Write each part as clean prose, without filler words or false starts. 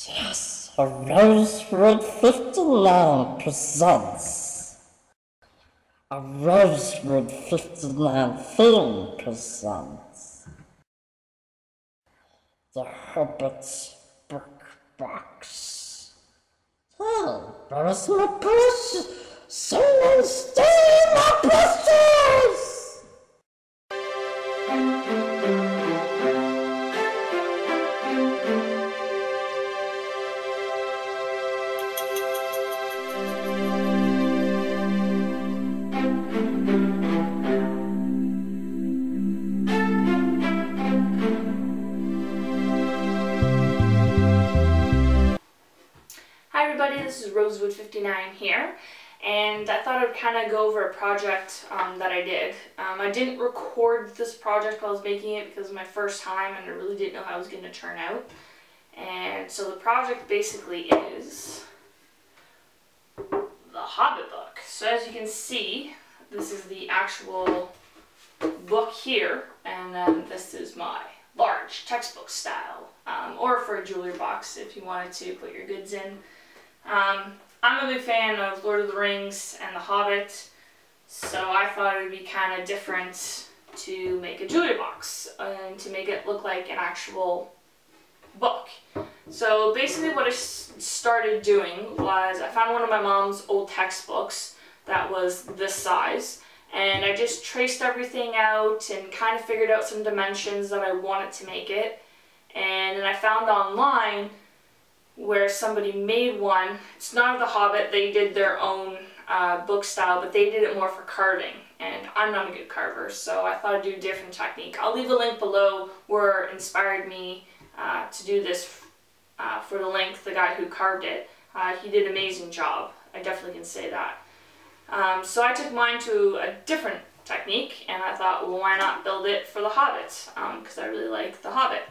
Yes, a Rosewood 59 presents. A Rosewood 59 film presents. The Hobbit Book Box. Oh, where's my precious? Someone steal my precious! Hi everybody, this is Rosewood 59 here, and I thought I'd kind of go over a project that I did. I didn't record this project while I was making it because it was my first time and I really didn't know how it was going to turn out. And so the project basically is the Hobbit book. So as you can see, this is the actual book here, and then this is my large textbook style, or for a jewelry box if you wanted to put your goods in. I'm a big fan of Lord of the Rings and The Hobbit, so I thought it would be kind of different to make a jewelry box and to make it look like an actual book. So basically what I started doing was I found one of my mom's old textbooks that was this size, and I just traced everything out and kind of figured out some dimensions that I wanted to make it. And then I found online where somebody made one. It's not of The Hobbit, they did their own book style, but they did it more for carving, and I'm not a good carver, so I thought I'd do a different technique. I'll leave a link below where it inspired me to do this for the link. The guy who carved it, he did an amazing job, I definitely can say that. So I took mine to a different technique, and I thought, well, why not build it for The Hobbit, because I really like The Hobbit.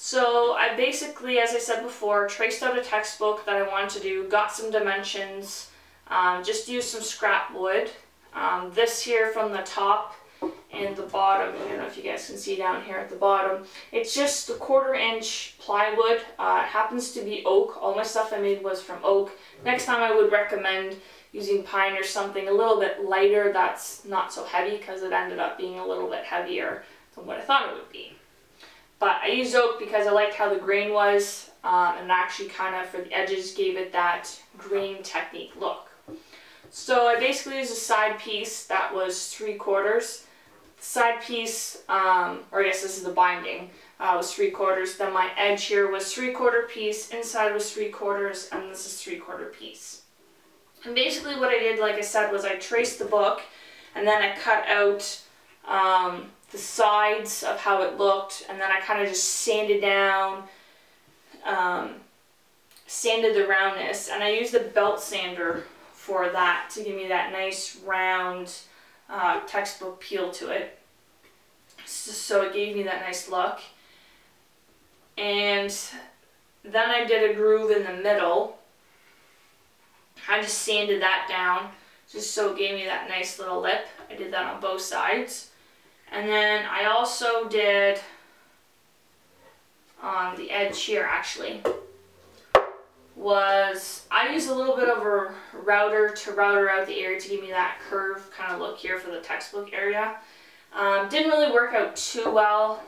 So I basically, as I said before, traced out a textbook that I wanted to do, got some dimensions, just used some scrap wood. This here from the top and the bottom, I don't know if you guys can see down here at the bottom, it's just a 1/4 inch plywood. It happens to be oak. All my stuff I made was from oak. Next time I would recommend using pine or something a little bit lighter that's not so heavy, because it ended up being a little bit heavier than what I thought it would be. But I used oak because I liked how the grain was, and actually kind of for the edges gave it that grain technique look. So I basically used a side piece that was 3/4. The side piece, or I guess this is the binding, was 3/4. Then my edge here was 3/4 piece, inside was 3/4, and this is 3/4 piece. And basically what I did, like I said, was I traced the book, and then I cut out the sides of how it looked, and then I kind of just sanded down, sanded the roundness, and I used the belt sander for that to give me that nice round textbook peel to it. So it gave me that nice look. And then I did a groove in the middle. I just sanded that down just so it gave me that nice little lip. I did that on both sides. And then I also did on the edge here, actually, was I used a little bit of a router to router out the area to give me that curve kind of look here for the textbook area. Didn't really work out too well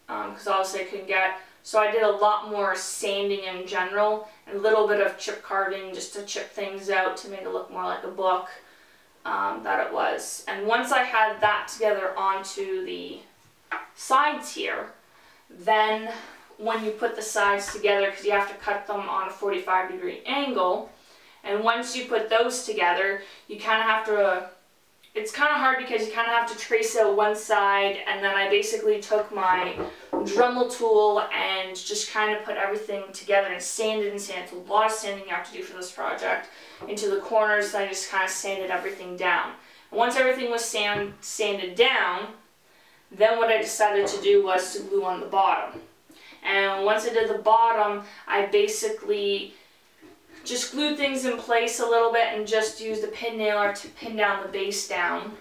because obviously I couldn't get, so I did a lot more sanding in general and a little bit of chip carving just to chip things out to make it look more like a book. That it was. And once I had that together onto the sides here, then when you put the sides together, because you have to cut them on a 45-degree angle, and once you put those together, you kind of have to, it's kind of hard because you kind of have to trace out one side, and then I basically took my Dremel tool and just kind of put everything together and sanded and sanded. It's a lot of sanding you have to do for this project. Into the corners, I just kind of sanded everything down. And once everything was sanded down, then what I decided to do was to glue on the bottom. And once I did the bottom, I basically just glued things in place a little bit and just used a pin nailer to pin down the base down,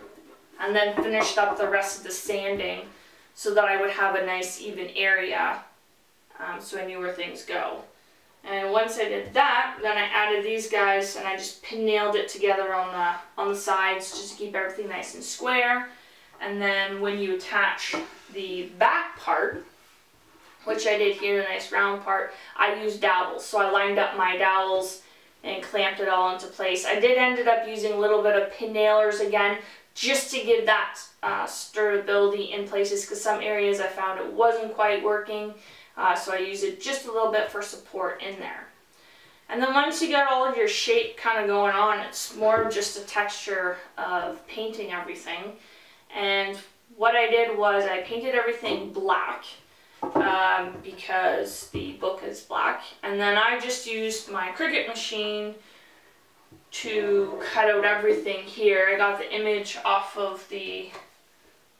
and then finished up the rest of the sanding so that I would have a nice even area, so I knew where things go. And once I did that, then I added these guys and I just pin nailed it together on the sides just to keep everything nice and square. And then when you attach the back part, which I did here, the nice round part, I used dowels. So I lined up my dowels and clamped it all into place. I did ended up using a little bit of pin nailers again, just to give that sturability in places, because some areas I found it wasn't quite working. So I used it just a little bit for support in there. And then once you get all of your shape kind of going on, it's more of just a texture of painting everything. And what I did was I painted everything black because the book is black. And then I just used my Cricut machine to cut out everything here. I got the image off of the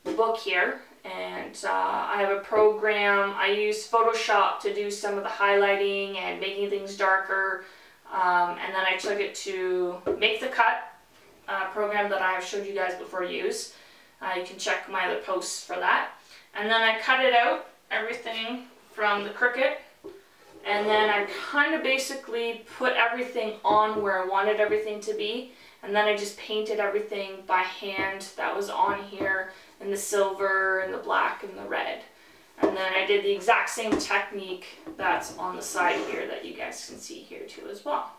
book here. And I have a program. I use Photoshop to do some of the highlighting and making things darker. And then I took it to Make the Cut program that I've showed you guys before use. You can check my other posts for that. And then I cut it out, everything from the Cricut. And then I kind of basically put everything on where I wanted everything to be. And then I just painted everything by hand that was on here, in the silver and the black and the red. And then I did the exact same technique that's on the side here that you guys can see here too as well.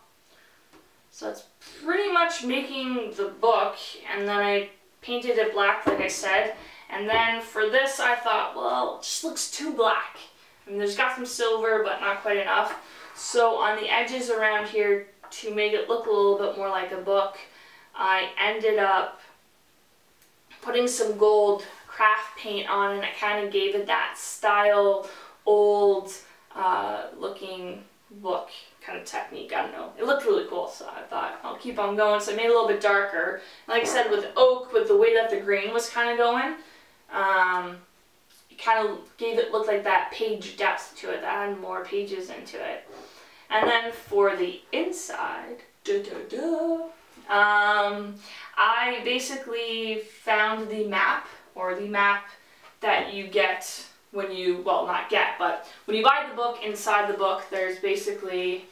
So that's pretty much making the book, and then I painted it black like I said. And then for this I thought, well, it just looks too black. I mean, there's got some silver but not quite enough. So on the edges around here, to make it look a little bit more like a book, I ended up putting some gold craft paint on, and it kind of gave it that style, old looking book kind of technique. I don't know. It looked really cool, so I thought I'll keep on going. So I made it a little bit darker. Like I said, with oak, with the way that the grain was kind of going, it kind of gave it look like that page depth to it. That had more pages into it. And then for the inside, I basically found the map, or the map that you get when you, well, not get, but when you buy the book. Inside the book, there's basically,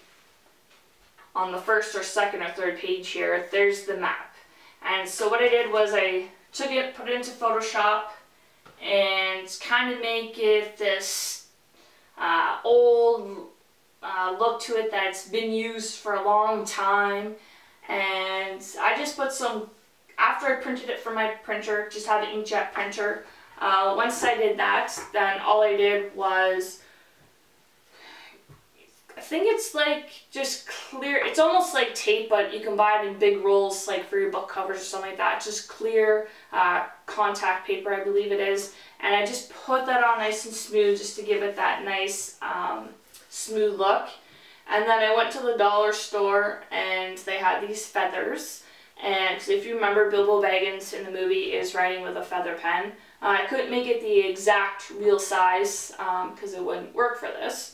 on the first or second or third page here, there's the map. And so what I did was I took it, put it into Photoshop, and kind of make it this old look to it that's been used for a long time. And I just put some, after I printed it from my printer, just had an inkjet printer. Once I did that, then all I did was, I think it's like just clear, it's almost like tape, but you can buy it in big rolls like for your book covers or something like that. Just clear contact paper, I believe it is. And I just put that on nice and smooth just to give it that nice smooth look. And then I went to the dollar store and they had these feathers. And if you remember, Bilbo Baggins in the movie is writing with a feather pen. I couldn't make it the exact real size because it wouldn't work for this.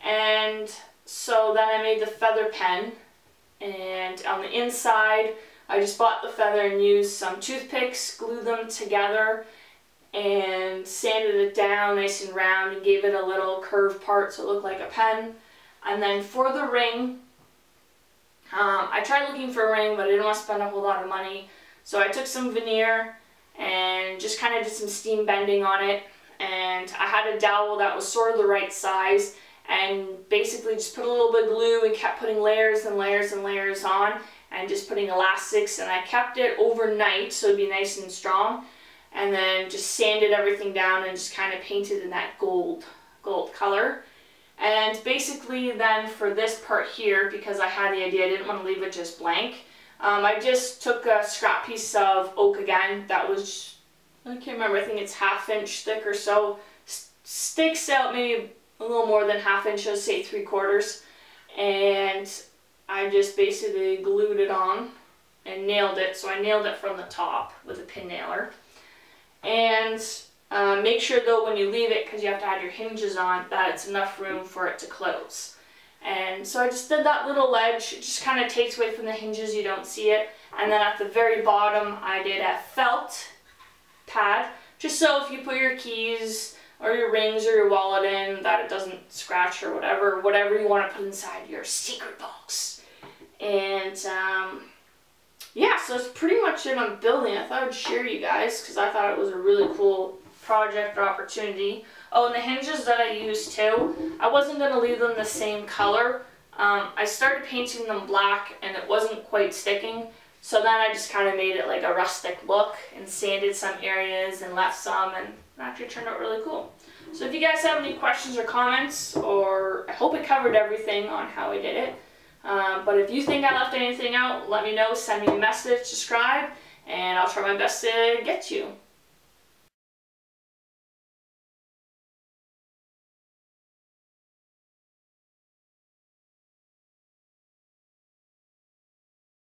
And so then I made the feather pen. And on the inside, I just bought the feather and used some toothpicks, glued them together, and sanded it down nice and round and gave it a little curved part so it looked like a pen. And then for the ring, I tried looking for a ring, but I didn't want to spend a whole lot of money. So I took some veneer and just kind of did some steam bending on it. And I had a dowel that was sort of the right size, and basically just put a little bit of glue and kept putting layers and layers and layers on, and just putting elastics, and I kept it overnight so it'd be nice and strong. And then just sanded everything down and just kind of painted in that gold color. And basically then for this part here, because I had the idea, I didn't want to leave it just blank, I just took a scrap piece of oak again that was, I can't remember, I think it's 1/2 inch thick or so, sticks out maybe a little more than 1/2 inch, let's say 3/4, and I just basically glued it on and nailed it. So I nailed it from the top with a pin nailer. And make sure though when you leave it, because you have to add your hinges on, that it's enough room for it to close. And so I just did that little ledge. It just kind of takes away from the hinges, you don't see it. And then at the very bottom I did a felt pad, just so if you put your keys or your rings or your wallet in, that it doesn't scratch or whatever you want to put inside your secret box. And yeah, so that's pretty much it on building. I thought I'd share you guys because I thought it was a really cool project or opportunity. Oh, and the hinges that I used too, I wasn't going to leave them the same color. I started painting them black and it wasn't quite sticking, so then I just kind of made it like a rustic look and sanded some areas and left some, and it actually turned out really cool. So if you guys have any questions or comments, or I hope it covered everything on how I did it, but if you think I left anything out, let me know, send me a message, subscribe, and I'll try my best to get to you.